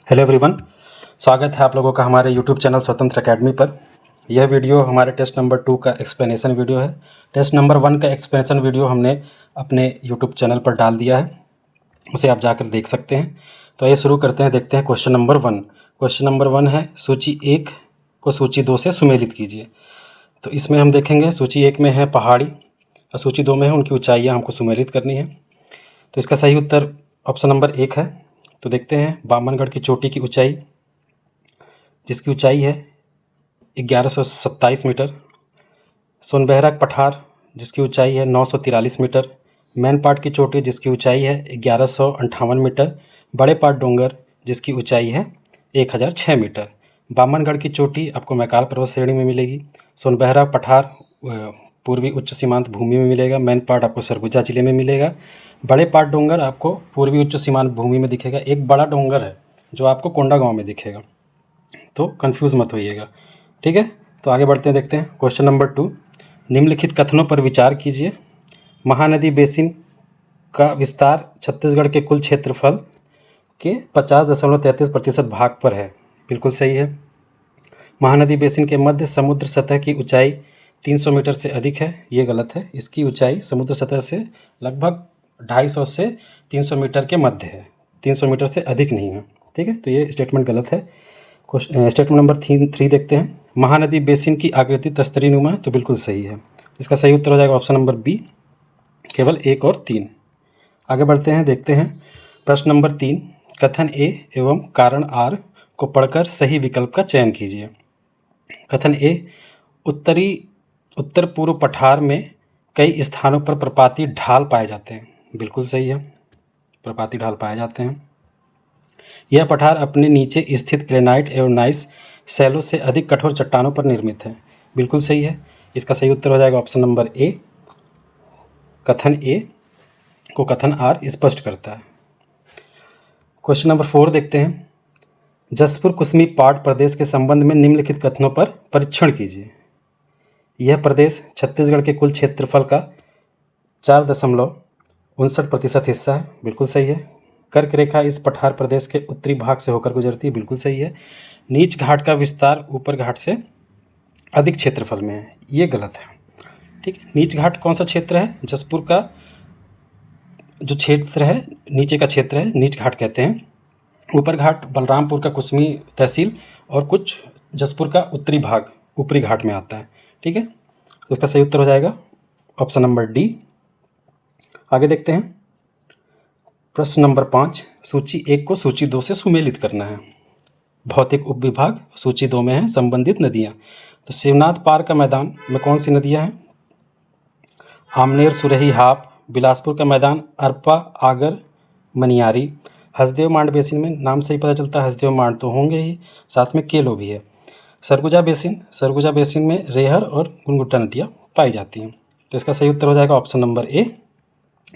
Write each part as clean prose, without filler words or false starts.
Hello everyone, स्वागत है आप लोगों का हमारे यूट्यूब चैनल स्वतंत्र एकेडमी पर। यह वीडियो हमारे टेस्ट नंबर 2 का एक्सप्लेनेशन वीडियो है। टेस्ट नंबर 1 का एक्सप्लेनेशन वीडियो हमने अपने यूट्यूब चैनल पर डाल दिया है, उसे आप जाकर देख सकते हैं। तो आइए शुरू करते हैं, देखते हैं क्वेश्चन नंबर 1। क्वेश्चन नंबर 1 है, सूची 1 को सूची 2 से सुमेलित कीजिए। तो इसमें हम देखेंगे सूची 1 में है पहाड़ी और सूची 2 में है उनकी ऊंचाइयाँ हमको सुमेलित करनी है। तो इसका सही उत्तर ऑप्शन नंबर 1 है। तो देखते हैं, बामनगढ़ की चोटी की ऊंचाई, जिसकी ऊंचाई है 1127 मीटर। सोनबहरा पठार, जिसकी ऊंचाई है 943 मीटर। मैनपाट की चोटी, जिसकी ऊंचाई है 1158 मीटर। बड़े पाट डोंगर, जिसकी ऊंचाई है 1006 मीटर। बामनगढ़ की चोटी आपको मैकाल पर्वत श्रेणी में मिलेगी। सोनबहरा पठार पूर्वी उच्च सीमांत भूमि में मिलेगा। मैनपाट आपको सरगुजा जिले में मिलेगा। बड़े पाट डोंगर आपको पूर्वी उच्च सीमांत भूमि में दिखेगा। एक बड़ा डोंगर है जो आपको कोंडागांव में दिखेगा, तो कंफ्यूज मत होइएगा, ठीक है। तो आगे बढ़ते हैं, देखते हैं क्वेश्चन नंबर 2। निम्नलिखित कथनों पर विचार कीजिए। महानदी बेसिन का विस्तार छत्तीसगढ़ के कुल क्षेत्रफल के 50.33% भाग पर है। बिल्कुल सही है। महानदी बेसिन के मध्य समुद्र सतह की ऊंचाई 300 मीटर से अधिक है। ये गलत है। इसकी ऊंचाई समुद्र सतह से लगभग 250 से 300 मीटर के मध्य है, 300 मीटर से अधिक नहीं है, ठीक है। तो ये स्टेटमेंट गलत है। स्टेटमेंट नंबर 3 देखते हैं। महानदी बेसिन की आकृति तस्तरी नुमा, तो बिल्कुल सही है। इसका सही उत्तर हो जाएगा ऑप्शन नंबर बी, केवल 1 और 3। आगे बढ़ते हैं, देखते हैं प्रश्न नंबर 3। कथन ए एवं कारण आर को पढ़कर सही विकल्प का चयन कीजिए। कथन ए, उत्तर पूर्व पठार में कई स्थानों पर प्रपाती ढाल पाए जाते हैं। बिल्कुल सही है, प्रपाती ढाल पाए जाते हैं। यह पठार अपने नीचे स्थित ग्रेनाइट एवं नाइस शैलों से अधिक कठोर चट्टानों पर निर्मित है। बिल्कुल सही है। इसका सही उत्तर हो जाएगा ऑप्शन नंबर ए, कथन ए को कथन आर स्पष्ट करता है। क्वेश्चन नंबर 4 देखते हैं। जसपुर कुसमी पाट प्रदेश के संबंध में निम्नलिखित कथनों पर परीक्षण कीजिए। यह प्रदेश छत्तीसगढ़ के कुल क्षेत्रफल का 4.59% हिस्सा है। बिल्कुल सही है। कर्क रेखा इस पठार प्रदेश के उत्तरी भाग से होकर गुजरती है। बिल्कुल सही है। नीच घाट का विस्तार ऊपर घाट से अधिक क्षेत्रफल में है। ये गलत है, ठीक है। नीच घाट कौन सा क्षेत्र है? जसपुर का जो क्षेत्र है, नीचे का क्षेत्र है, नीच घाट कहते हैं। ऊपर घाट बलरामपुर का कुसमी तहसील और कुछ जसपुर का उत्तरी भाग ऊपरी घाट में आता है, ठीक है। तो इसका सही उत्तर हो जाएगा ऑप्शन नंबर डी। आगे देखते हैं प्रश्न नंबर 5। सूची 1 को सूची 2 से सुमेलित करना है। भौतिक उपविभाग सूची 2 में है संबंधित नदियाँ। तो शिवनाथ पार का मैदान में कौन सी नदियाँ हैं? आमनेर, सुरही, हाप। बिलासपुर का मैदान अरपा, आगर, मनियारी। हसदेव मांड बेसिन में नाम से ही पता चलता है हसदेव मांड तो होंगे ही, साथ में केलो भी है। सरगुजा बेसिन में रेहर और गुनगुट्टा नदियाँ पाई जाती हैं। तो इसका सही उत्तर हो जाएगा ऑप्शन नंबर ए।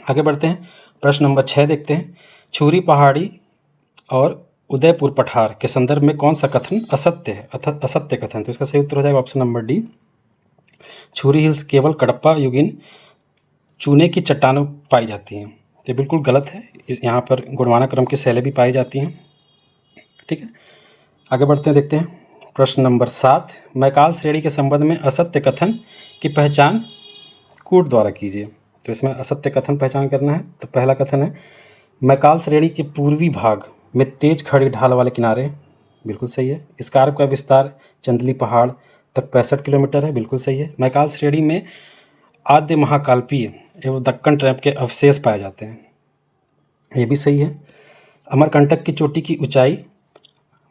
आगे बढ़ते हैं, प्रश्न नंबर 6 देखते हैं। छुरी पहाड़ी और उदयपुर पठार के संदर्भ में कौन सा कथन असत्य है, अर्थात असत्य कथन? तो इसका सही उत्तर हो जाएगा ऑप्शन नंबर डी। छुरी हिल्स केवल कडप्पा युगीन चूने की चट्टानों पाई जाती हैं। तो बिल्कुल गलत है। यहाँ पर गोंडवाना क्रम की शैलें भी पाई जाती हैं, ठीक है। आगे बढ़ते हैं, देखते हैं प्रश्न नंबर 7। मैकाल श्रेणी के संबंध में असत्य कथन की पहचान कूट द्वारा कीजिए। तो इसमें असत्य कथन पहचान करना है। तो पहला कथन है, मैकाल श्रेणी के पूर्वी भाग में तेज खड़ी ढाल वाले किनारे। बिल्कुल सही है। स्कार्प का विस्तार चंदली पहाड़ तक 65 किलोमीटर है। बिल्कुल सही है। मैकाल श्रेणी में आद्य महाकाल्पीय एवं दक्कन ट्रैप के अवशेष पाए जाते हैं। ये भी सही है। अमरकंटक की चोटी की ऊंचाई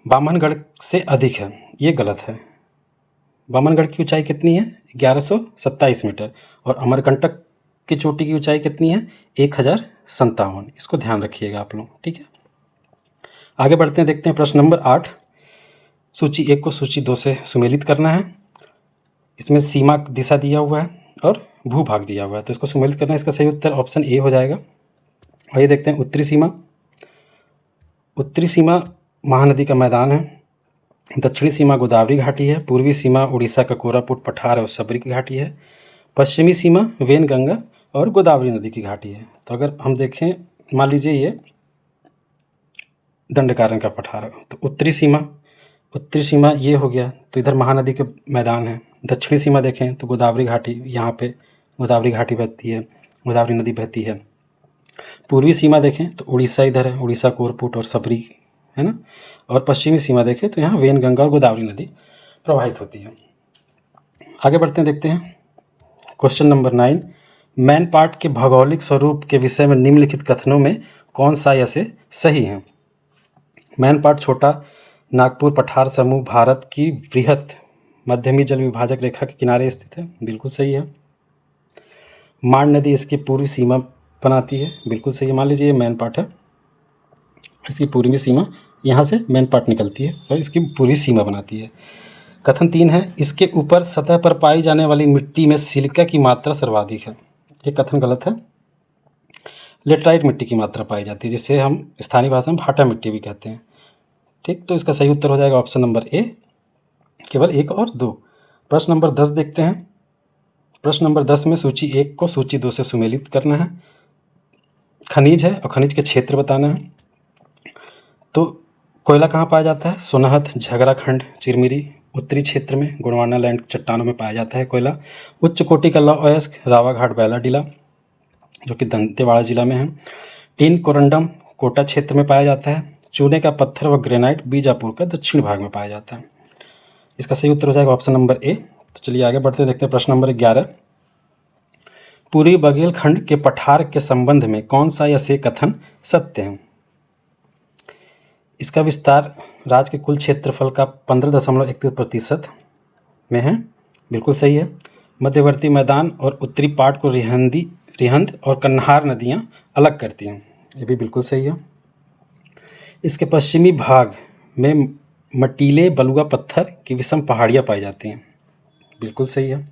बामनगढ़ से अधिक है। ये गलत है। बामनगढ़ की ऊंचाई कितनी है? 1127 मीटर। और अमरकंटक की चोटी की ऊंचाई कितनी है? 1057। इसको ध्यान रखिएगा आप लोग, ठीक है। आगे बढ़ते हैं, देखते हैं प्रश्न नंबर 8। सूची 1 को सूची 2 से सुमेलित करना है। इसमें सीमा दिशा दिया हुआ है और भूभाग दिया हुआ है, तो इसको सुमेलित करना है। इसका सही उत्तर ऑप्शन ए हो जाएगा। आइए देखते हैं उत्तरी सीमा महानदी का मैदान है। दक्षिणी सीमा गोदावरी घाटी है। पूर्वी सीमा उड़ीसा का कोरापुट पठार और सबरी की घाटी है। पश्चिमी सीमा वेनगंगा और गोदावरी नदी की घाटी है। तो अगर हम देखें, मान लीजिए ये दंडकारण्य का पठार। तो उत्तरी सीमा ये हो गया, तो इधर महानदी के मैदान हैं। दक्षिणी सीमा देखें तो गोदावरी घाटी, यहाँ पे गोदावरी घाटी बहती है, गोदावरी नदी बहती है। पूर्वी सीमा देखें तो उड़ीसा इधर है, उड़ीसा कोरपुट और सबरी है ना। और पश्चिमी सीमा देखें तो यहाँ वेनगंगा और गोदावरी नदी प्रवाहित होती है। आगे बढ़ते हैं, देखते हैं क्वेश्चन नंबर 9। मैन पार्ट के भौगोलिक स्वरूप के विषय में निम्नलिखित कथनों में कौन सा या से सही है। मैन पार्ट छोटा नागपुर पठार समूह भारत की वृहत मध्यमी जल विभाजक रेखा के किनारे स्थित है, बिल्कुल सही है। मांड नदी इसकी पूर्वी सीमा बनाती है, बिल्कुल सही है। मान लीजिए ये मैन पार्ट है, इसकी पूर्वी सीमा, यहाँ से मैन पार्ट निकलती है और इसकी पूर्वी सीमा बनाती है। कथन 3 है, इसके ऊपर सतह पर पाई जाने वाली मिट्टी में सिलिका की मात्रा सर्वाधिक है। ये कथन गलत है। लेटराइट मिट्टी की मात्रा पाई जाती है, जिसे हम स्थानीय भाषा में भाटा मिट्टी भी कहते हैं। ठीक, तो इसका सही उत्तर हो जाएगा ऑप्शन नंबर ए, केवल 1 और 2। प्रश्न नंबर 10 देखते हैं। प्रश्न नंबर 10 में सूची 1 को सूची 2 से सुमेलित करना है। खनिज है और खनिज के क्षेत्र बताना है। तो कोयला कहाँ पाया जाता है? सोनहत, झगराखंड, चिरमिरी उत्तरी क्षेत्र में गोंडवाना लैंड चट्टानों में पाया जाता है कोयला। उच्च कोटि का लौह अयस्क रावाघाट बैलाडीला जो कि दंतेवाड़ा जिला में है। टीन कोरंडम कोटा क्षेत्र में पाया जाता है। चूने का पत्थर व ग्रेनाइट बीजापुर का दक्षिण भाग में पाया जाता है। इसका सही उत्तर हो जाएगा ऑप्शन नंबर ए। तो चलिए आगे बढ़ते देखते हैं प्रश्न नंबर 11। पूर्वी बघेलखंड के पठार के संबंध में कौन सा या से कथन सत्य है? इसका विस्तार राज्य के कुल क्षेत्रफल का 15.31% में है, बिल्कुल सही है। मध्यवर्ती मैदान और उत्तरी पाट को रिहंद और कन्हार नदियां अलग करती हैं, ये भी बिल्कुल सही है। इसके पश्चिमी भाग में मटीले बलुआ पत्थर की विषम पहाड़ियाँ पाई जाती हैं, बिल्कुल सही है।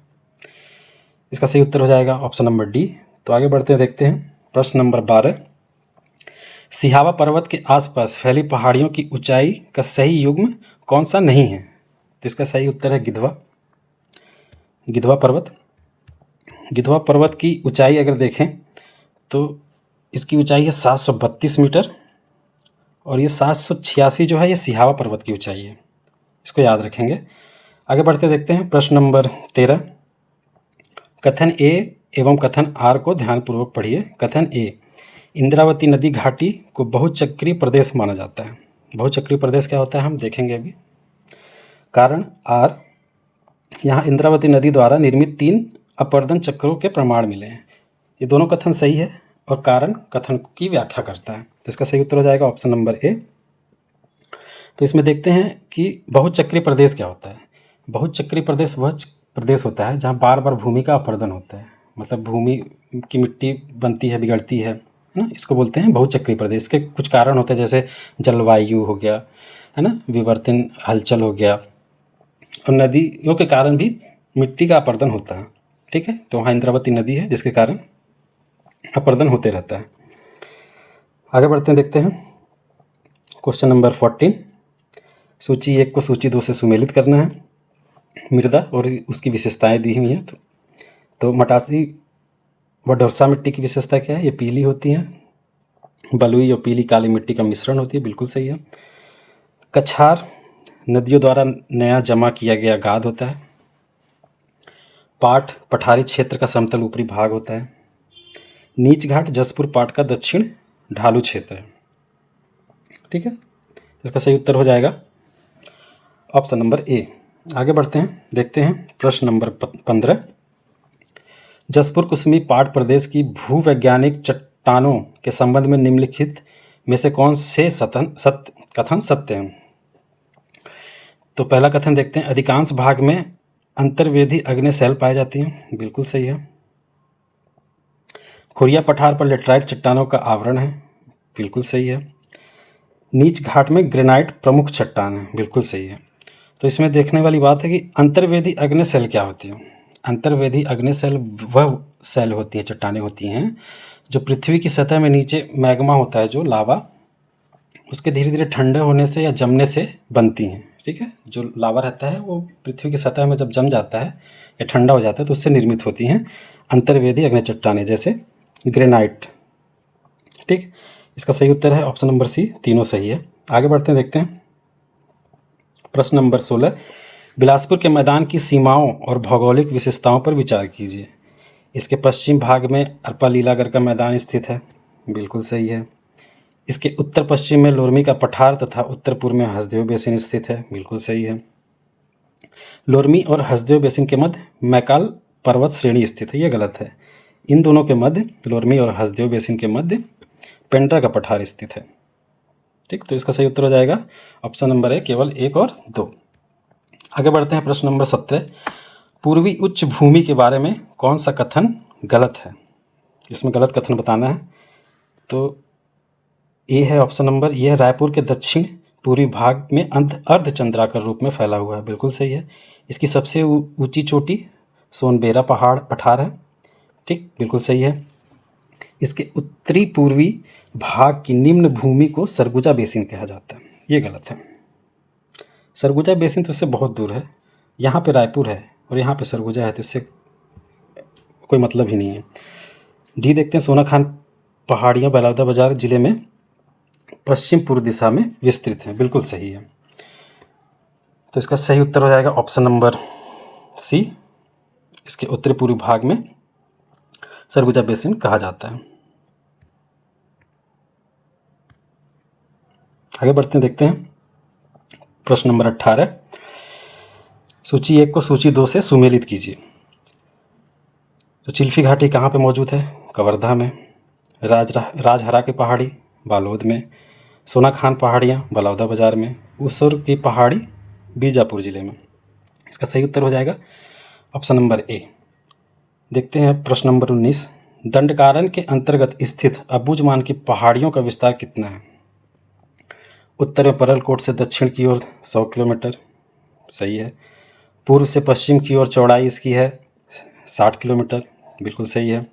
इसका सही उत्तर हो जाएगा ऑप्शन नंबर डी। तो आगे बढ़ते हैं, देखते हैं प्रश्न नंबर 12। सिहावा पर्वत के आसपास फैली पहाड़ियों की ऊंचाई का सही युग्म कौन सा नहीं है? तो इसका सही उत्तर है गिधवा पर्वत। गिधवा पर्वत की ऊंचाई अगर देखें तो इसकी ऊंचाई है 732 मीटर और ये 786 जो है ये सिहावा पर्वत की ऊंचाई है, इसको याद रखेंगे। आगे बढ़ते देखते हैं प्रश्न नंबर 13। कथन ए एवं कथन आर को ध्यानपूर्वक पढ़िए। कथन ए, इंद्रावती नदी घाटी को बहुचक्रीय प्रदेश माना जाता है। बहुचक्रीय प्रदेश क्या होता है हम देखेंगे अभी। कारण आर, यहाँ इंद्रावती नदी द्वारा निर्मित 3 अपर्दन चक्रों के प्रमाण मिले हैं। ये दोनों कथन सही है और कारण कथन की व्याख्या करता है, तो इसका सही उत्तर हो जाएगा ऑप्शन नंबर ए। तो इसमें देखते हैं कि बहुचक्रीय प्रदेश क्या होता है। बहुचक्रीय प्रदेश वह प्रदेश होता है जहाँ बार बार भूमि का अपर्दन होता है, मतलब भूमि की मिट्टी बनती है, बिगड़ती है ना, इसको बोलते हैं बहुचक्रीय प्रदेश। इसके कुछ कारण होते हैं, जैसे जलवायु हो गया है ना, विवर्तन हलचल हो गया, और नदियों के कारण भी मिट्टी का अपर्दन होता है। ठीक है, तो वहाँ इंद्रावती नदी है जिसके कारण अपर्दन होते रहता है। आगे बढ़ते हैं, देखते हैं क्वेश्चन नंबर 14। सूची 1 को सूची 2 से सुमेलित करना है। मृदा और उसकी विशेषताएं दी हुई हैं। तो मटासी व ढोरसा मिट्टी की विशेषता क्या है? ये पीली होती हैं। बलुई और पीली काली मिट्टी का मिश्रण होती है, बिल्कुल सही है। कछार नदियों द्वारा नया जमा किया गया गाद होता है। पाट पठारी क्षेत्र का समतल ऊपरी भाग होता है। नीच घाट जसपुर पाट का दक्षिण ढालू क्षेत्र है। ठीक है, इसका सही उत्तर हो जाएगा ऑप्शन नंबर ए। आगे बढ़ते हैं, देखते हैं प्रश्न नंबर 15। जसपुर कुसमी पाट प्रदेश की भूवैज्ञानिक चट्टानों के संबंध में निम्नलिखित में से कौन से कथन सत्य हैं? तो पहला कथन देखते हैं, अधिकांश भाग में अंतर्वेदी अग्नि शैल पाई जाती हैं, बिल्कुल सही है। खुरिया पठार पर लेटराइट चट्टानों का आवरण है, बिल्कुल सही है। नीच घाट में ग्रेनाइट प्रमुख चट्टान है, बिल्कुल सही है। तो इसमें देखने वाली बात है कि अंतर्वेदी अग्नि शैल क्या होती है। अंतर्वेदी अग्नि शैल वह शैल होती है, चट्टानें होती हैं जो पृथ्वी की सतह में नीचे मैग्मा होता है, जो लावा, उसके धीरे धीरे ठंडे होने से या जमने से बनती हैं। ठीक है, जो लावा रहता है वो पृथ्वी की सतह में जब जम जाता है या ठंडा हो जाता है तो उससे निर्मित होती हैं अंतर्वेदी अग्नि चट्टानें, जैसे ग्रेनाइट। ठीक, इसका सही उत्तर है ऑप्शन नंबर सी, तीनों सही है। आगे बढ़ते हैं, देखते हैं प्रश्न नंबर 16। बिलासपुर के मैदान की सीमाओं और भौगोलिक विशेषताओं पर विचार कीजिए। इसके पश्चिम भाग में अरपा लीलागढ़ का मैदान स्थित है, बिल्कुल सही है। इसके उत्तर पश्चिम में लोरमी का पठार तथा उत्तर पूर्व में हसदेव बेसिन स्थित है, बिल्कुल सही है। लोरमी और हसदेव बेसिन के मध्य मैकाल पर्वत श्रेणी स्थित है, ये गलत है। इन दोनों के मध्य, लोरमी और हसदेव बेसिन के मध्य पेंड्रा का पठार स्थित है। ठीक, तो इसका सही उत्तर हो जाएगा ऑप्शन नंबर है केवल 1 और 2। आगे बढ़ते हैं प्रश्न नंबर 17। पूर्वी उच्च भूमि के बारे में कौन सा कथन गलत है? इसमें गलत कथन बताना है। तो ये है ऑप्शन नंबर, यह रायपुर के दक्षिण पूर्वी भाग में अर्धचंद्राकार रूप में फैला हुआ है, बिल्कुल सही है। इसकी सबसे ऊंची चोटी सोनबेरा पठार है, ठीक, बिल्कुल सही है। इसके उत्तरी पूर्वी भाग की निम्न भूमि को सरगुजा बेसिन कहा जाता है, ये गलत है। सरगुजा बेसिन तो इससे बहुत दूर है, यहाँ पे रायपुर है और यहाँ पे सरगुजा है, तो इससे कोई मतलब ही नहीं है। डी देखते हैं, सोनाखान पहाड़ियाँ बलौदाबाजार जिले में पश्चिम पूर्व दिशा में विस्तृत हैं, बिल्कुल सही है। तो इसका सही उत्तर हो जाएगा ऑप्शन नंबर सी। इसके उत्तरी पूर्वी भाग में सरगुजा बेसिन कहा जाता है। आगे बढ़ते हैं, देखते हैं प्रश्न नंबर 18। सूची 1 को सूची 2 से सुमेलित कीजिए। तो चिल्फी घाटी कहाँ पे मौजूद है? कवर्धा में। राजहरा की पहाड़ी बालोद में। सोनाखान पहाड़ियाँ बलौदाबाजार में। उसुर की पहाड़ी बीजापुर जिले में। इसका सही उत्तर हो जाएगा ऑप्शन नंबर ए। देखते हैं प्रश्न नंबर 19। दंडकारण्य के अंतर्गत स्थित अबुझमाड़ की पहाड़ियों का विस्तार कितना है? उत्तर में परलकोट से दक्षिण की ओर 100 किलोमीटर, सही है। पूर्व से पश्चिम की ओर चौड़ाई इसकी है 60 किलोमीटर, बिल्कुल सही है।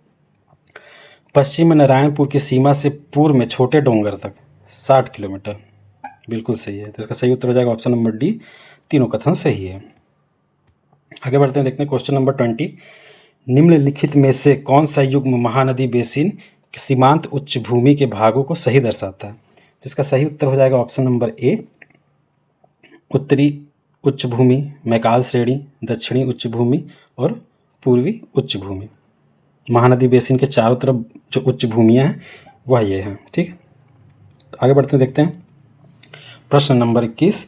पश्चिम में नारायणपुर की सीमा से पूर्व में छोटे डोंगर तक 60 किलोमीटर, बिल्कुल सही है। तो इसका सही उत्तर हो जाएगा ऑप्शन नंबर डी, तीनों कथन सही है। आगे बढ़ते हैं, देखते हैं क्वेश्चन नंबर 20। निम्नलिखित में से कौन सा युग्म महानदी बेसिन सीमांत उच्च भूमि के भागों को सही दर्शाता है? तो इसका सही उत्तर हो जाएगा ऑप्शन नंबर ए, उत्तरी उच्च भूमि, मैकाल श्रेणी, दक्षिणी उच्च भूमि और पूर्वी उच्च भूमि। महानदी बेसिन के चारों तरफ जो उच्च भूमियाँ हैं वह ये हैं, ठीक है। तो आगे बढ़ते हैं, देखते हैं प्रश्न नंबर 21।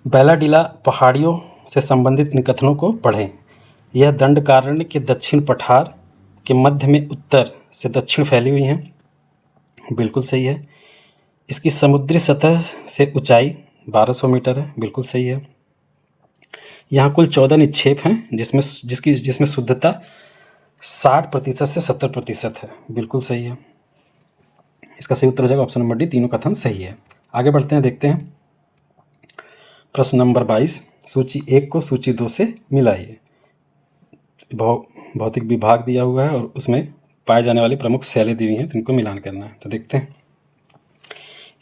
बैलाडीला पहाड़ियों से संबंधित इन कथनों को पढ़ें। यह दंडकारण्य के दक्षिण पठार के मध्य में उत्तर से दक्षिण फैली हुई हैं, बिल्कुल सही है। इसकी समुद्री सतह से ऊंचाई 1200 मीटर है, बिल्कुल सही है। यहाँ कुल 14 निक्षेप हैं जिसमें शुद्धता 60% से 70% है, बिल्कुल सही है। इसका सही उत्तर हो जाएगा ऑप्शन नंबर डी, तीनों कथन सही है। आगे बढ़ते हैं, देखते हैं प्रश्न नंबर 22। सूची 1 को सूची 2 से मिलाइए। भौतिक विभाग दिया हुआ है और उसमें पाए जाने वाली प्रमुख शैलें दी हुई हैं, तो इनको मिलान करना है। तो देखते हैं,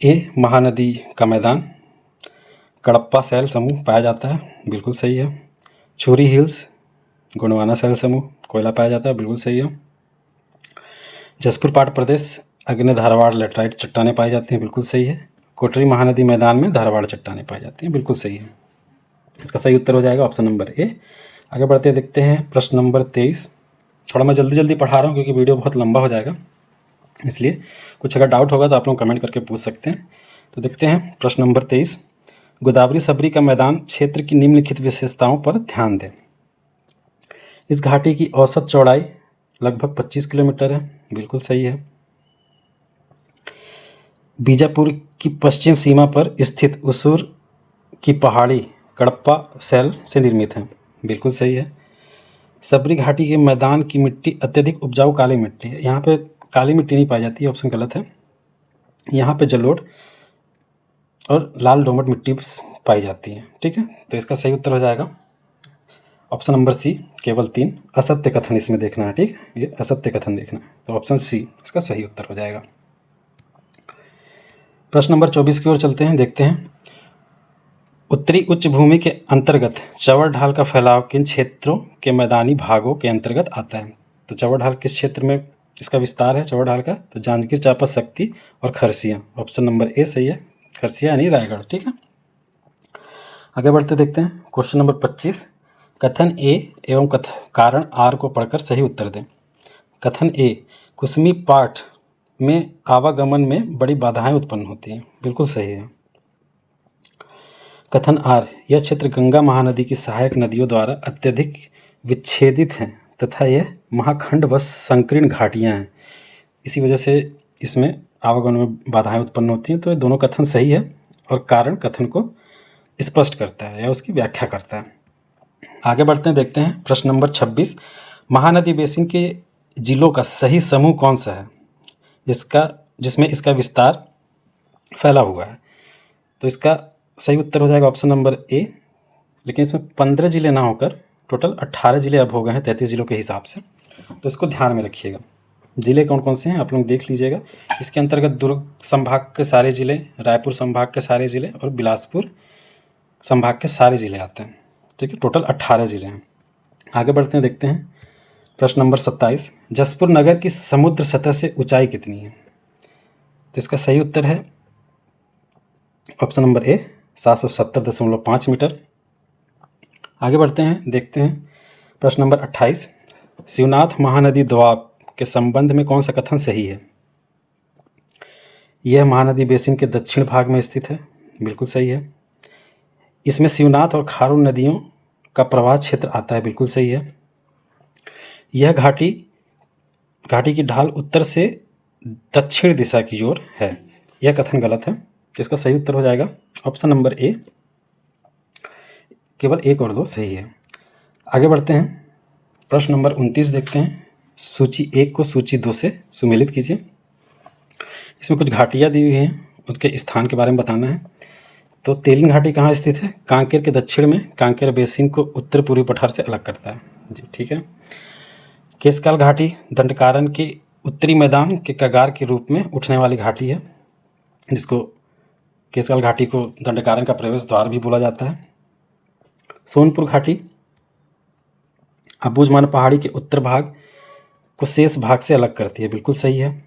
ए महानदी का मैदान, कड़प्पा शैल समूह पाया जाता है, बिल्कुल सही है। छुरी हिल्स गोंडवाना शैल समूह कोयला पाया जाता है, बिल्कुल सही है। जसपुर पाट प्रदेश अग्नि धारवाड़ लेटराइट चट्टानें पाई जाती हैं, बिल्कुल सही है। कोटरी महानदी मैदान में धारवाड़ चट्टानें पाई जाती हैं, बिल्कुल सही है। इसका सही उत्तर हो जाएगा ऑप्शन नंबर ए। आगे बढ़ते देखते हैं प्रश्न नंबर 23। थोड़ा मैं जल्दी पढ़ा रहा हूँ क्योंकि वीडियो बहुत लंबा हो जाएगा, इसलिए कुछ अगर डाउट होगा तो आप लोग कमेंट करके पूछ सकते हैं। तो देखते हैं प्रश्न नंबर 23। गोदावरी सबरी का मैदान क्षेत्र की निम्नलिखित विशेषताओं पर ध्यान दें। इस घाटी की औसत चौड़ाई लगभग 25 किलोमीटर है, बिल्कुल सही है। बीजापुर की पश्चिम सीमा पर स्थित उसुर की पहाड़ी कड़प्पा शैल से निर्मित है, बिल्कुल सही है। सबरी घाटी के मैदान की मिट्टी अत्यधिक उपजाऊ काली मिट्टी है, यहाँ पे काली मिट्टी नहीं पाई जाती, ऑप्शन गलत है। यहाँ पे जलोढ़ और लाल दोमट मिट्टी पाई जाती है, ठीक है। तो इसका सही उत्तर हो जाएगा ऑप्शन नंबर सी, केवल 3 असत्य कथन इसमें देखना है, ठीक है, ये असत्य कथन देखना है। तो ऑप्शन सी इसका सही उत्तर हो जाएगा। प्रश्न नंबर 24 की ओर चलते हैं, देखते हैं उत्तरी उच्च भूमि के अंतर्गत चवर ढाल का फैलाव किन क्षेत्रों के मैदानी भागों के अंतर्गत आता है? तो चवर ढाल किस क्षेत्र में इसका विस्तार है चवर ढाल का? तो जांजगीर चांपा शक्ति और खरसिया, ऑप्शन नंबर ए सही है, खरसिया यानी रायगढ़। ठीक है, आगे बढ़ते देखते हैं क्वेश्चन नंबर 25। कथन ए एवं कारण आर को पढ़कर सही उत्तर दें। कथन ए, कुसमी पाठ में आवागमन में बड़ी बाधाएं उत्पन्न होती हैं। बिल्कुल सही है। कथन आर, यह क्षेत्र गंगा महानदी की सहायक नदियों द्वारा अत्यधिक विच्छेदित हैं तथा यह महाखंड व संकीर्ण घाटियां हैं, इसी वजह से इसमें आवागमन में बाधाएं उत्पन्न होती हैं। तो ये दोनों कथन सही है और कारण कथन को स्पष्ट करता है या उसकी व्याख्या करता है। आगे बढ़ते हैं, देखते हैं प्रश्न नंबर 26। महानदी बेसिन के जिलों का सही समूह कौन सा है जिसमें इसका विस्तार फैला हुआ है? तो इसका सही उत्तर हो जाएगा ऑप्शन नंबर ए। लेकिन इसमें 15 जिले ना होकर टोटल 18 जिले अब हो गए हैं 33 जिलों के हिसाब से, तो इसको ध्यान में रखिएगा। जिले कौन कौन से हैं आप लोग देख लीजिएगा। इसके अंतर्गत दुर्ग संभाग के सारे ज़िले, रायपुर संभाग के सारे ज़िले और बिलासपुर संभाग के सारे ज़िले आते हैं। ठीक है, टोटल 18 ज़िले हैं। आगे बढ़ते हैं, देखते हैं प्रश्न नंबर 27। जसपुर नगर की समुद्र सतह से ऊंचाई कितनी है? तो इसका सही उत्तर है ऑप्शन नंबर ए, 770.5 मीटर। आगे बढ़ते हैं, देखते हैं प्रश्न नंबर 28। शिवनाथ महानदी दोआब के संबंध में कौन सा कथन सही है? यह महानदी बेसिन के दक्षिण भाग में स्थित है। बिल्कुल सही है। इसमें शिवनाथ और खारून नदियों का प्रवाह क्षेत्र आता है। बिल्कुल सही है। यह घाटी की ढाल उत्तर से दक्षिण दिशा की ओर है। यह कथन गलत है। तो इसका सही उत्तर हो जाएगा ऑप्शन नंबर ए। केवल 1 और 2 सही है। आगे बढ़ते हैं, प्रश्न नंबर 29 देखते हैं। सूची 1 को सूची 2 से सुमेलित कीजिए। इसमें कुछ घाटियाँ दी हुई हैं, उसके स्थान के बारे में बताना है। तो तेलिन घाटी कहाँ स्थित है? कांकेर के दक्षिण में। कांकेर बेसिन को उत्तर पूर्वी पठार से अलग करता है जी। ठीक है। केशकाल घाटी दंडकारण्य के उत्तरी मैदान के कगार के रूप में उठने वाली घाटी है, जिसको केशकाल घाटी को दंडकारण्य का प्रवेश द्वार भी बोला जाता है। सोनपुर घाटी अबूझमाड़ पहाड़ी के उत्तर भाग को शेष भाग से अलग करती है। बिल्कुल सही है।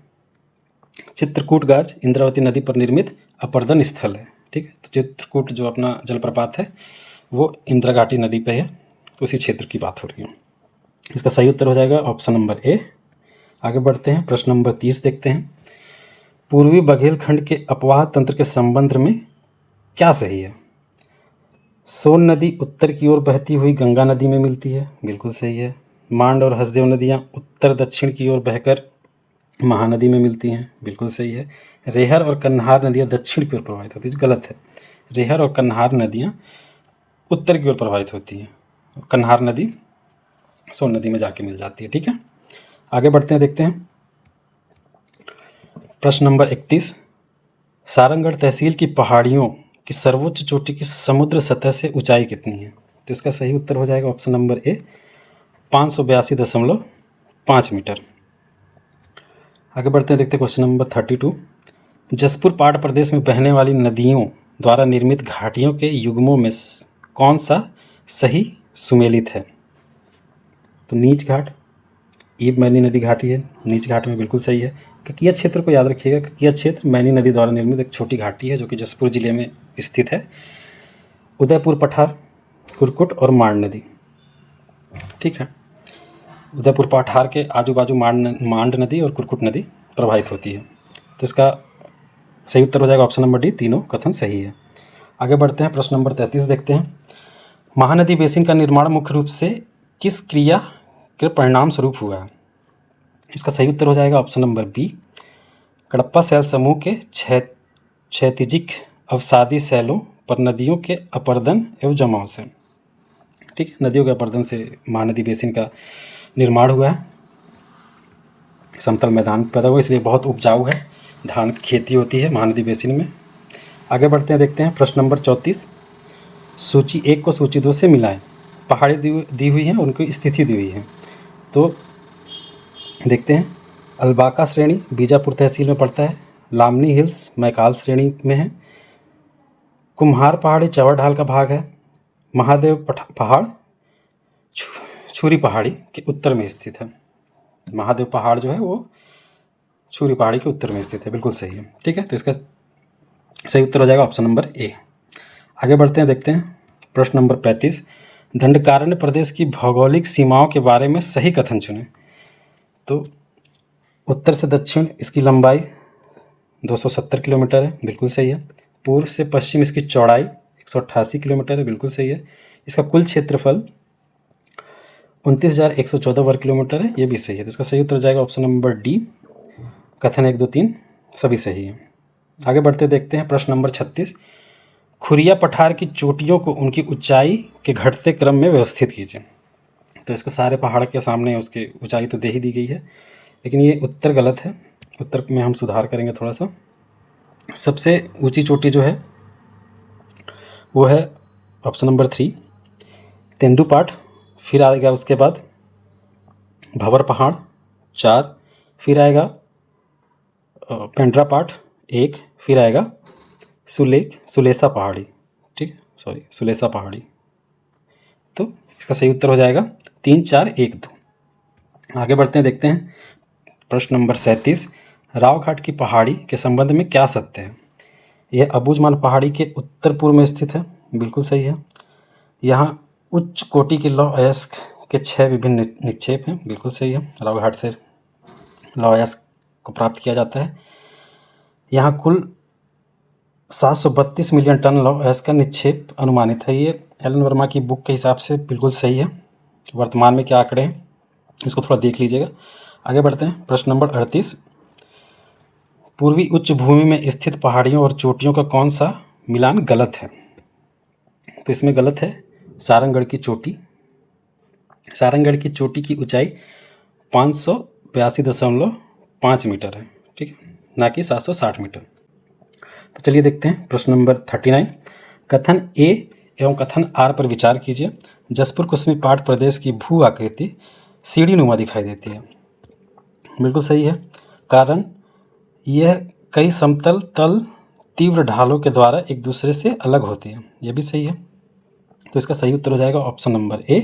चित्रकूट गाज इंद्रावती नदी पर निर्मित अपर्दन स्थल है। ठीक है, तो चित्रकूट जो अपना जलप्रपात है वो इंदिरा घाटी नदी पे है, तो उसी क्षेत्र की बात हो रही है। इसका सही उत्तर हो जाएगा ऑप्शन नंबर ए। आगे बढ़ते हैं, प्रश्न नंबर 30 देखते हैं। पूर्वी बघेलखंड के अपवाह तंत्र के संबंध में क्या सही है? सोन नदी उत्तर की ओर बहती हुई गंगा नदी में मिलती है। बिल्कुल सही है। मांड और हसदेव नदियाँ उत्तर दक्षिण की ओर बहकर महानदी में मिलती हैं। बिल्कुल सही है। रेहर और कन्हार नदियाँ दक्षिण की ओर प्रवाहित होती है। गलत है। रेहर और कन्हार नदियाँ उत्तर की ओर प्रवाहित होती हैं। कन्हार नदी सोन नदी में जाके मिल जाती है। ठीक है, आगे बढ़ते हैं, देखते हैं प्रश्न नंबर 31। सारंगढ़ तहसील की पहाड़ियों की सर्वोच्च चोटी की समुद्र सतह से ऊंचाई कितनी है? तो इसका सही उत्तर हो जाएगा ऑप्शन नंबर ए, 582.5 मीटर। आगे बढ़ते हैं, देखते हैं क्वेश्चन नंबर 32। जसपुर पहाड़ प्रदेश में बहने वाली नदियों द्वारा निर्मित घाटियों के युग्मों में कौन सा सही सुमेलित है? तो नीच घाट, ईब मैनी नदी घाटी है नीच घाट में। बिल्कुल सही है। ककिया क्षेत्र को याद रखिएगा। ककिया क्षेत्र मैनी नदी द्वारा निर्मित एक छोटी घाटी है जो कि जसपुर जिले में स्थित है। उदयपुर पठार, कुरकुट और मांड नदी। ठीक है, उदयपुर पठार के आजू बाजू मांड नदी और कुरकुट नदी प्रवाहित होती है। तो इसका सही उत्तर हो जाएगा ऑप्शन नंबर डी। तीनों कथन सही है। आगे बढ़ते हैं, प्रश्न नंबर 33 देखते हैं। महानदी बेसिन का निर्माण मुख्य रूप से किस क्रिया के परिणाम स्वरूप हुआ है? इसका सही उत्तर हो जाएगा ऑप्शन नंबर बी, कडप्पा शैल समूह के क्षैतिजिक अवसादी शैलों पर नदियों के अपर्दन एवं जमाव से। ठीक है, नदियों के अपर्दन से महानदी बेसिन का निर्माण हुआ है। समतल मैदान पैदा हुआ, इसलिए बहुत उपजाऊ है। धान की खेती होती है महानदी बेसिन में। आगे बढ़ते हैं, देखते हैं प्रश्न नंबर 34। सूची 1 को सूची 2 से मिलाएं। पहाड़ी दी हुई हैं, उनकी स्थिति दी हुई है। तो देखते हैं, अलबाका श्रेणी बीजापुर तहसील में पड़ता है। लामनी हिल्स मैकाल श्रेणी में है। कुम्हार पहाड़ी चवर ढाल का भाग है। महादेव पहाड़ छुरी पहाड़ी के उत्तर में स्थित है। महादेव पहाड़ जो है वो छुरी पहाड़ी के उत्तर में स्थित है। बिल्कुल सही है। ठीक है, तो इसका सही उत्तर हो जाएगा ऑप्शन नंबर ए। आगे बढ़ते हैं, देखते हैं प्रश्न नंबर 35। दंडकारण्य प्रदेश की भौगोलिक सीमाओं के बारे में सही कथन चुनें। तो उत्तर से दक्षिण इसकी लंबाई 270 किलोमीटर है, बिल्कुल सही है। पूर्व से पश्चिम इसकी चौड़ाई 188 किलोमीटर है, बिल्कुल सही है। इसका कुल क्षेत्रफल 29,114 वर्ग किलोमीटर है, ये भी सही है। तो इसका सही उत्तर हो जाएगा ऑप्शन नंबर डी। कथन 1, 2, 3 सभी सही है। आगे बढ़ते देखते हैं प्रश्न नंबर 36। खुरिया पठार की चोटियों को उनकी ऊंचाई के घटते क्रम में व्यवस्थित कीजिए। तो इसको सारे पहाड़ के सामने उसकी ऊंचाई तो दे ही दी गई है, लेकिन ये उत्तर गलत है। उत्तर में हम सुधार करेंगे थोड़ा सा। सबसे ऊंची चोटी जो है वो है ऑप्शन नंबर 3 तेंदुपाठ, फिर आएगा उसके बाद भंवर पहाड़ 4, फिर आएगा पेंड्रा पाठ 1, फिर आएगा सुलेसा पहाड़ी, ठीक है, सॉरी सुलेसा पहाड़ी। तो इसका सही उत्तर हो जाएगा 3, 4, 1, 2। आगे बढ़ते हैं, देखते हैं प्रश्न नंबर 37। रावघाट की पहाड़ी के संबंध में क्या सत्य है? यह अबूझमाल पहाड़ी के उत्तर पूर्व में स्थित है, बिल्कुल सही है। यहाँ उच्च कोटि के लौह अयस्क के 6 विभिन्न निक्षेप हैं, बिल्कुल सही है। रावघाट से लौह अयस्क को प्राप्त किया जाता है। यहाँ कुल 732 मिलियन टन लौह अयस्क का निक्षेप अनुमानित है। ये एलन वर्मा की बुक के हिसाब से बिल्कुल सही है। वर्तमान में क्या आंकड़े हैं इसको थोड़ा देख लीजिएगा। आगे बढ़ते हैं, प्रश्न नंबर 38। पूर्वी उच्च भूमि में स्थित पहाड़ियों और चोटियों का कौन सा मिलान गलत है? तो इसमें गलत है सारंगगढ़ की चोटी। सारंगगढ़ की चोटी की ऊंचाई 582.5 मीटर है, ठीक है, ना कि 760 मीटर। तो चलिए देखते हैं प्रश्न नंबर 39। कथन ए एवं कथन आर पर विचार कीजिए। जसपुर कुसमी पाट प्रदेश की भू आकृति सीढ़ी नुमा दिखाई देती है, बिल्कुल सही है। कारण यह कई समतल तल तीव्र ढालों के द्वारा एक दूसरे से अलग होती है, यह भी सही है। तो इसका सही उत्तर हो जाएगा ऑप्शन नंबर ए।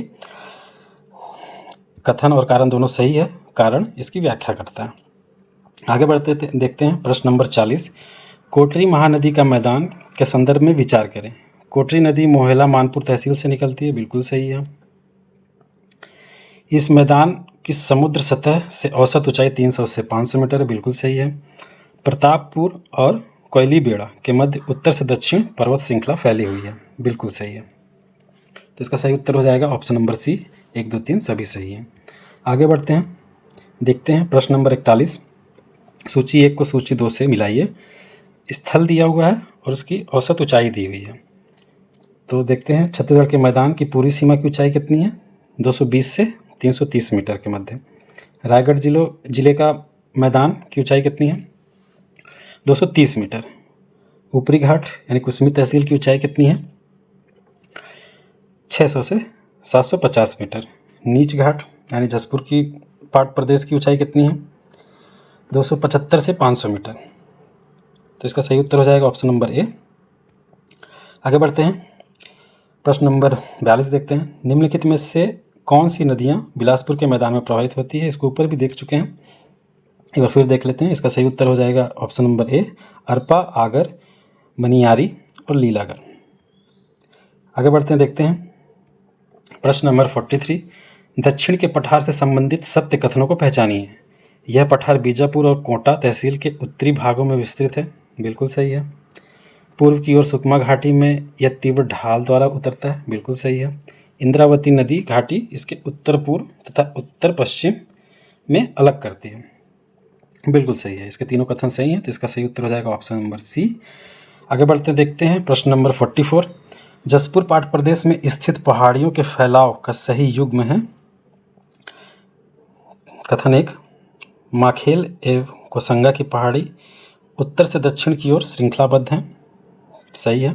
कथन और कारण दोनों सही है, कारण इसकी व्याख्या करता है। आगे बढ़ते देखते हैं प्रश्न नंबर 40। कोटरी महानदी का मैदान के संदर्भ में विचार करें। कोटरी नदी मोहेला मानपुर तहसील से निकलती है, बिल्कुल सही है। इस मैदान की समुद्र सतह से औसत ऊंचाई 300 से 500 मीटर है, बिल्कुल सही है। प्रतापपुर और कोयली बेड़ा के मध्य उत्तर से दक्षिण पर्वत श्रृंखला फैली हुई है, बिल्कुल सही है। तो इसका सही उत्तर हो जाएगा ऑप्शन नंबर सी। 1, 2, 3 सभी सही हैं। आगे बढ़ते हैं, देखते हैं प्रश्न नंबर 41। सूची 1 को सूची 2 से मिलाइए। स्थल दिया हुआ है और उसकी औसत ऊंचाई दी हुई है। तो देखते हैं छत्तीसगढ़ के मैदान की पूरी सीमा की ऊंचाई कितनी है? 220 से 330 मीटर के मध्य। रायगढ़ जिले का मैदान की ऊंचाई कितनी है? 230 मीटर। ऊपरी घाट यानी कुसमी तहसील की ऊंचाई कितनी है? 600 से 750 मीटर। नीच घाट यानी जसपुर की पाट प्रदेश की ऊंचाई कितनी है? 275 से 500 मीटर। तो इसका सही उत्तर हो जाएगा ऑप्शन नंबर ए। आगे बढ़ते हैं, प्रश्न नंबर 42 देखते हैं। निम्नलिखित में से कौन सी नदियां बिलासपुर के मैदान में प्रवाहित होती है? इसको ऊपर भी देख चुके हैं, एक बार फिर देख लेते हैं। इसका सही उत्तर हो जाएगा option number A, Arpa, Agar, Maniyari और लीलागर। आगे बढ़ते हैं, देखते हैं प्रश्न नंबर 43। दक्षिण के पठार से संबंधित सत्य कथनों को पहचानिए। यह पठार बीजापुर और कोंटा तहसील के उत्तरी भागों में विस्तृत है, बिल्कुल सही है। पूर्व की ओर सुकमा घाटी में यह तीव्र ढाल द्वारा उतरता है, बिल्कुल सही है। इंद्रावती नदी घाटी इसके उत्तर पूर्व तथा उत्तर पश्चिम में अलग करती है, बिल्कुल सही है। इसके तीनों कथन सही हैं, तो इसका सही उत्तर हो जाएगा ऑप्शन नंबर सी। आगे बढ़ते देखते हैं प्रश्न नंबर 44। जसपुर पाट प्रदेश में स्थित पहाड़ियों के फैलाव का सही युग्म है। कथन 1, माखेल एवं कोसंगा की पहाड़ी उत्तर से दक्षिण की ओर श्रृंखलाबद्ध हैं, सही है।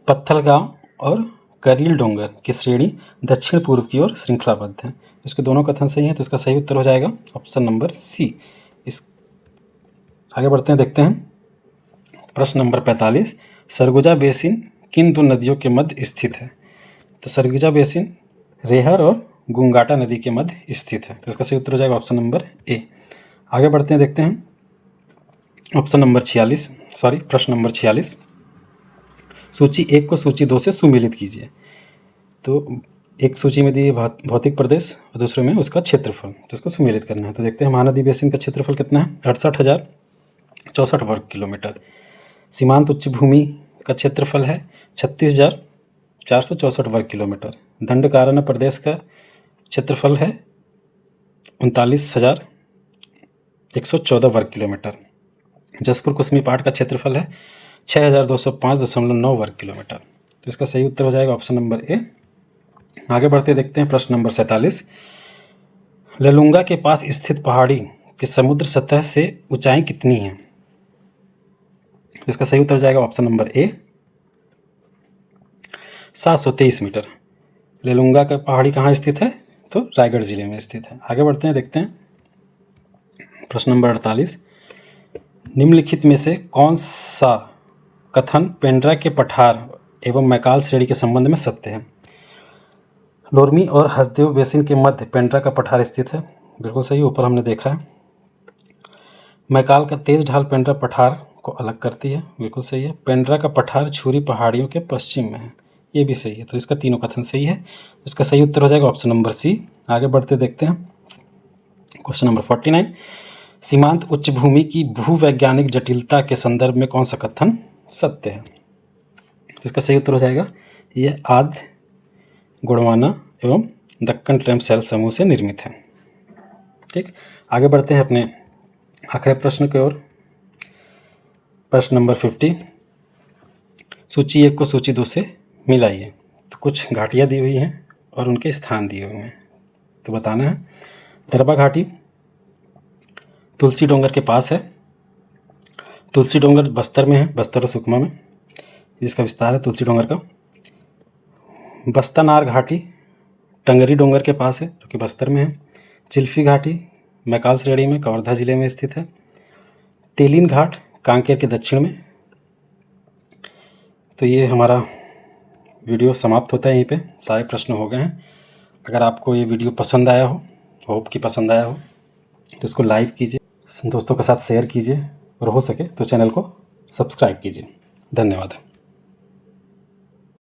पत्थलगांव और करील डोंगर की श्रेणी दक्षिण पूर्व की ओर श्रृंखलाबद्ध हैं। इसके दोनों कथन सही हैं, तो इसका सही उत्तर हो जाएगा ऑप्शन नंबर सी। आगे बढ़ते हैं, देखते हैं प्रश्न नंबर 45। सरगुजा बेसिन किन दो नदियों के मध्य स्थित है? तो सरगुजा बेसिन रेहर और गुंगाटा नदी के मध्य स्थित है, तो इसका सही उत्तर हो जाएगा ऑप्शन नंबर ए। आगे बढ़ते हैं, देखते हैं ऑप्शन नंबर 46। सॉरी, प्रश्न नंबर 46, सूची 1 को सूची 2 से सुमेलित कीजिए। तो एक सूची में दी है भौतिक प्रदेश और दूसरे में उसका क्षेत्रफल, तो इसको सुमेलित करना है। तो देखते हैं महानदी बेसिन का क्षेत्रफल कितना है, 68,064 वर्ग किलोमीटर। सीमांत उच्च भूमि का क्षेत्रफल है 36,464 वर्ग किलोमीटर। दंडकारण्य प्रदेश का क्षेत्रफल है 39,114 वर्ग किलोमीटर। जसपुर कुसमी पाठ का क्षेत्रफल है 6,205.9 वर्ग किलोमीटर। तो इसका सही उत्तर हो जाएगा ऑप्शन नंबर ए। आगे बढ़ते देखते हैं प्रश्न नंबर 47, ललुंगा के पास स्थित पहाड़ी के समुद्र सतह से ऊंचाई कितनी है? तो इसका सही उत्तर हो जाएगा option number A, 723 metre. Lalunga का पहाड़ी कहाँ स्थित है? तो रायगढ़ जिले में स्थित है। आगे बढ़ते हैं देखते हैं प्रश्न नंबर 48, निम्नलिखित में से कौन सा कथन पेंड्रा के पठार एवं मैकाल श्रेणी के संबंध में सत्य है? लोरमी और हसदेव बेसिन के मध्य पेंड्रा का पठार स्थित है, बिल्कुल सही, ऊपर हमने देखा है। मैकाल का तेज ढाल पेंड्रा पठार को अलग करती है, बिल्कुल सही है। पेंड्रा का पठार छुरी पहाड़ियों के पश्चिम में है, ये भी सही है। तो इसका तीनों कथन सही है। इसका सही उत्तर हो जाएगा ऑप्शन नंबर सी। आगे बढ़ते देखते हैं क्वेश्चन नंबर 49, सीमांत उच्च भूमि की भूवैज्ञानिक जटिलता के संदर्भ में कौन सा कथन सत्य है? तो इसका सही उत्तर हो जाएगा ये आद्य गोंडवाना एवं दक्कन ट्रैम्प समूह से निर्मित है। ठीक, आगे बढ़ते हैं अपने आखिरी प्रश्न की ओर। प्रश्न नंबर 50, सूची 1 को सूची 2 से मिलाइए। तो कुछ घाटियाँ दी हुई हैं और उनके स्थान दिए हुए हैं, तो बताना है। दरबा घाटी तुलसी डोंगर के पास है। तुलसी डोंगर बस्तर में है, बस्तर और सुकमा में जिसका विस्तार है तुलसी डोंगर का। बस्तानार घाटी टंगरी डोंगर के पास है जो कि बस्तर में है। चिल्फी घाटी मैकाल श्रेणी में कवर्धा जिले में स्थित है। तेलीन घाट कांकेर के दक्षिण में। तो ये हमारा वीडियो समाप्त होता है, यहीं पे सारे प्रश्न हो गए हैं। अगर आपको ये वीडियो पसंद आया हो, होप कि पसंद आया हो, तो इसको लाइक कीजिए, दोस्तों के साथ शेयर कीजिए और हो सके तो चैनल को सब्सक्राइब कीजिए। धन्यवाद।